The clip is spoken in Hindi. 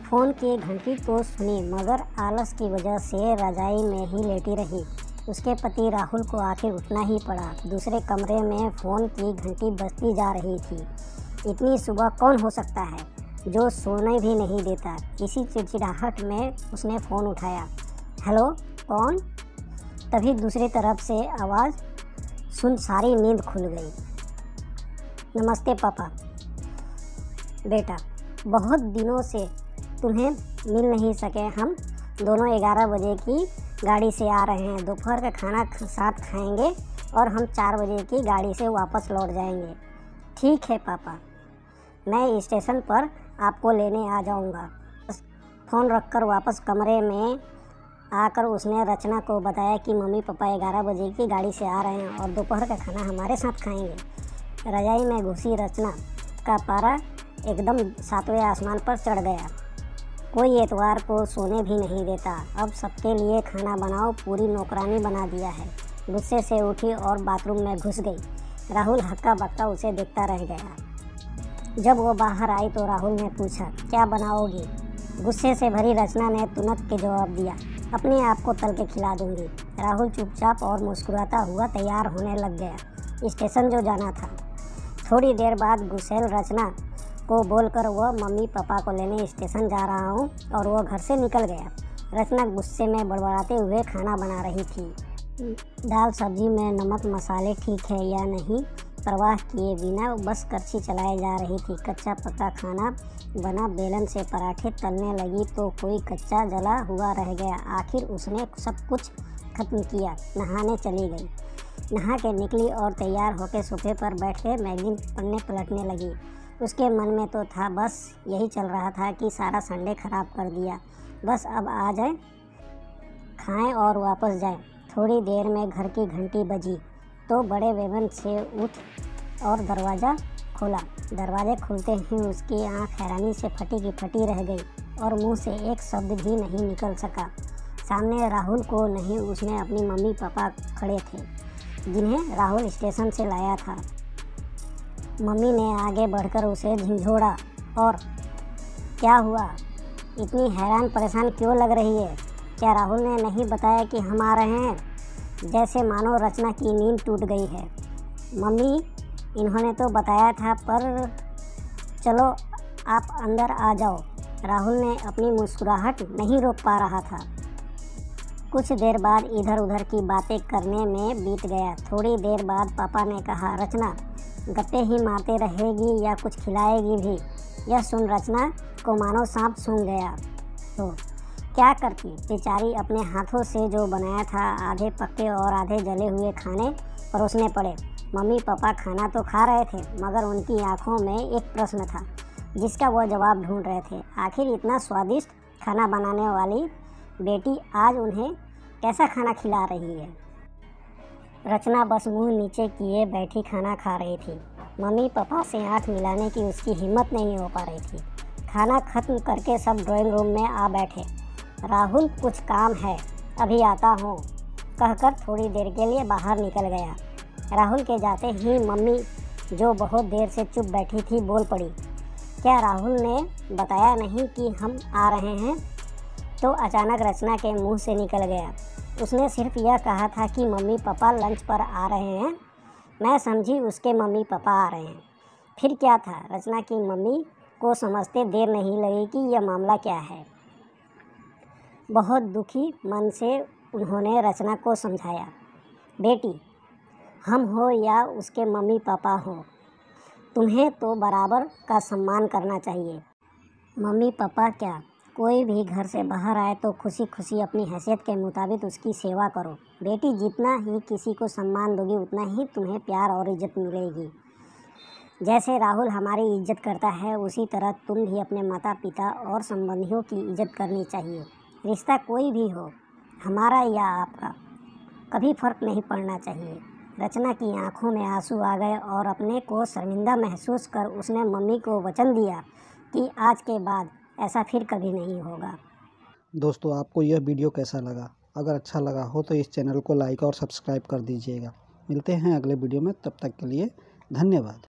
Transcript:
फ़ोन की घंटी तो सुनी मगर आलस की वजह से रजाई में ही लेटी रही। उसके पति राहुल को आखिर उठना ही पड़ा। दूसरे कमरे में फ़ोन की घंटी बजती जा रही थी। इतनी सुबह कौन हो सकता है जो सोने भी नहीं देता। इसी चिड़चिड़ाहट में उसने फ़ोन उठाया। हेलो, कौन? तभी दूसरी तरफ से आवाज़ सुन सारी नींद खुल गई। नमस्ते पापा। बेटा, बहुत दिनों से तुम्हें मिल नहीं सके। हम दोनों 11 बजे की गाड़ी से आ रहे हैं। दोपहर का खाना साथ खाएंगे और हम 4 बजे की गाड़ी से वापस लौट जाएंगे। ठीक है पापा, मैं स्टेशन पर आपको लेने आ जाऊंगा। फ़ोन रखकर वापस कमरे में आकर उसने रचना को बताया कि मम्मी पापा 11 बजे की गाड़ी से आ रहे हैं और दोपहर का खाना हमारे साथ खाएंगे। रजाई में घुसी रचना का पारा एकदम 7वें आसमान पर चढ़ गया। कोई एतवार को सोने भी नहीं देता। अब सबके लिए खाना बनाओ, पूरी नौकरानी बना दिया है। गुस्से से उठी और बाथरूम में घुस गई। राहुल हक्का बक्का उसे देखता रह गया। जब वो बाहर आई तो राहुल ने पूछा, क्या बनाओगी? गुस्से से भरी रचना ने तुनक के जवाब दिया, अपने आप को तल के खिला दूंगी। राहुल चुपचाप और मुस्कुराता हुआ तैयार होने लग गया। स्टेशन जो जाना था। थोड़ी देर बाद गुस्सेल रचना को बोलकर वह मम्मी पापा को लेने स्टेशन जा रहा हूँ और वह घर से निकल गया। रचना गुस्से में बड़बड़ाते हुए खाना बना रही थी। दाल सब्जी में नमक मसाले ठीक है या नहीं परवाह किए बिना बस करछी चलाए जा रही थी। कच्चा पक्का खाना बना। बेलन से पराठे तलने लगी तो कोई कच्चा जला हुआ रह गया। आखिर उसने सब कुछ खत्म किया। नहाने चली गई। नहा के निकली और तैयार होकर सोफे पर बैठ के मैगज़ीन पन्ने पलटने लगी। उसके मन में तो था, बस यही चल रहा था कि सारा संडे ख़राब कर दिया। बस अब आ जाए, खाएं और वापस जाएं। थोड़ी देर में घर की घंटी बजी तो बड़े वेवन से उठ और दरवाज़ा खोला। दरवाजे खुलते ही उसकी आंख हैरानी से फटी की फटी रह गई और मुंह से एक शब्द भी नहीं निकल सका। सामने राहुल को नहीं, उसने अपनी मम्मी पापा खड़े थे जिन्हें राहुल स्टेशन से लाया था। मम्मी ने आगे बढ़कर उसे झिंझोड़ा और क्या हुआ? इतनी हैरान परेशान क्यों लग रही है? क्या राहुल ने नहीं बताया कि हम आ रहे हैं? जैसे मानो रचना की नींद टूट गई है। मम्मी, इन्होंने तो बताया था, पर चलो आप अंदर आ जाओ। राहुल ने अपनी मुस्कुराहट नहीं रोक पा रहा था। कुछ देर बाद इधर उधर की बातें करने में बीत गया। थोड़ी देर बाद पापा ने कहा, रचना गप्पे ही मारते रहेगी या कुछ खिलाएगी भी? यह सुन रचना को मानो सांप सूंघ गया। तो क्या करती बेचारी, अपने हाथों से जो बनाया था आधे पक्के और आधे जले हुए खाने परोसने पड़े। मम्मी पापा खाना तो खा रहे थे मगर उनकी आंखों में एक प्रश्न था जिसका वह जवाब ढूंढ रहे थे। आखिर इतना स्वादिष्ट खाना बनाने वाली बेटी आज उन्हें कैसा खाना खिला रही है? रचना बस मुंह नीचे किए बैठी खाना खा रही थी। मम्मी पापा से आंख मिलाने की उसकी हिम्मत नहीं हो पा रही थी। खाना खत्म करके सब ड्राइंग रूम में आ बैठे। राहुल, कुछ काम है, अभी आता हूँ कहकर थोड़ी देर के लिए बाहर निकल गया। राहुल के जाते ही मम्मी, जो बहुत देर से चुप बैठी थी, बोल पड़ी, क्या राहुल ने बताया नहीं कि हम आ रहे हैं? तो अचानक रचना के मुंह से निकल गया, उसने सिर्फ यह कहा था कि मम्मी पापा लंच पर आ रहे हैं। मैं समझी उसके मम्मी पापा आ रहे हैं। फिर क्या था? रचना की मम्मी को समझते देर नहीं लगी कि यह मामला क्या है। बहुत दुखी मन से उन्होंने रचना को समझाया, बेटी, हम हो या उसके मम्मी पापा हो, तुम्हें तो बराबर का सम्मान करना चाहिए। मम्मी पापा क्या, कोई भी घर से बाहर आए तो खुशी खुशी अपनी हैसियत के मुताबिक उसकी सेवा करो। बेटी, जितना ही किसी को सम्मान दोगी उतना ही तुम्हें प्यार और इज्जत मिलेगी। जैसे राहुल हमारी इज्जत करता है उसी तरह तुम भी अपने माता पिता और संबंधियों की इज्जत करनी चाहिए। रिश्ता कोई भी हो, हमारा या आपका, कभी फ़र्क नहीं पड़ना चाहिए। रचना की आंखों में आंसू आ गए और अपने को शर्मिंदा महसूस कर उसने मम्मी को वचन दिया कि आज के बाद ऐसा फिर कभी नहीं होगा। दोस्तों, आपको यह वीडियो कैसा लगा? अगर अच्छा लगा हो तो इस चैनल को लाइक और सब्सक्राइब कर दीजिएगा। मिलते हैं अगले वीडियो में, तब तक के लिए धन्यवाद।